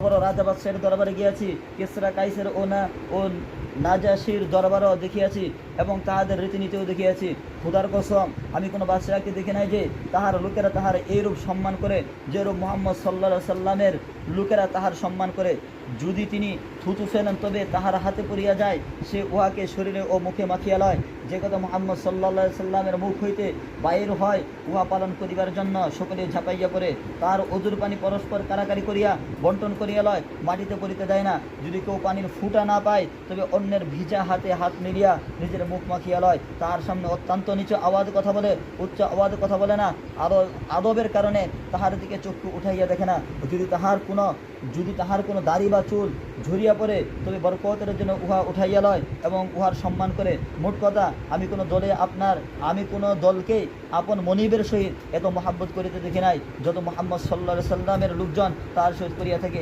বড় রাজা বাদশাহের দরবারে গিয়াছি, কিসরা কাইসের ও নাজাসির দরবারও দেখিয়াছি এবং তাহাদের রীতিনীতিও দেখিয়াছি। খুদার কসম, আমি কোনো বাদশাহকে দেখি নাই যে তাহার লোকেরা তাহার এইরূপ সম্মান করে, যেরূপ মুহাম্মদ সাল্লাল্লাহু সাল্লামের লোকেরা তাহার সম্মান করে। যদি তিনি থুতু ফেলেন তবে তাহার হাতে পড়িয়া যায়, সে উহাকে শরীরে ও মুখে মাখিয়া লয়। যে কথা মুহাম্মদ সাল্লাল্লাহু সাল্লামের মুখ হইতে বাহির হয়, উহা পালন করিবার জন্য সকলে ঝাঁপাইয়া পড়ে। তার অজুর পানি পরস্পর কারাকারি করিয়া বন্টন করিয়া লয়, মাটিতে পড়িতে দেয় না। যদি কেউ পানির ফুটা না পায় তবে অন্যের ভিজা হাতে হাত মিলিয়া নিজের মুখ মাখিয়া লয়। তার সামনে অত্যন্ত নিচু আওয়াজ কথা বলে, উচ্চ আওয়াজ কথা বলে না। আদবের কারণে তাহার দিকে চক্ষু উঠাইয়া দেখে না। যদি তাহার কোনো দাড়ি বা চুল ঝরিয়া পড়ে তবে বরকতের জন্য উহা উঠাইয়া লয় এবং উহার সম্মান করে। মোট কথা, আমি কোনো দলকে আপন মনিবের সহিত এত মহাব্বত করিতে দেখি নাই যত মুহাম্মদ সাল্লাল্লাহু আলাইহি সাল্লামের লোকজন তার সহিত করিয়া থাকে।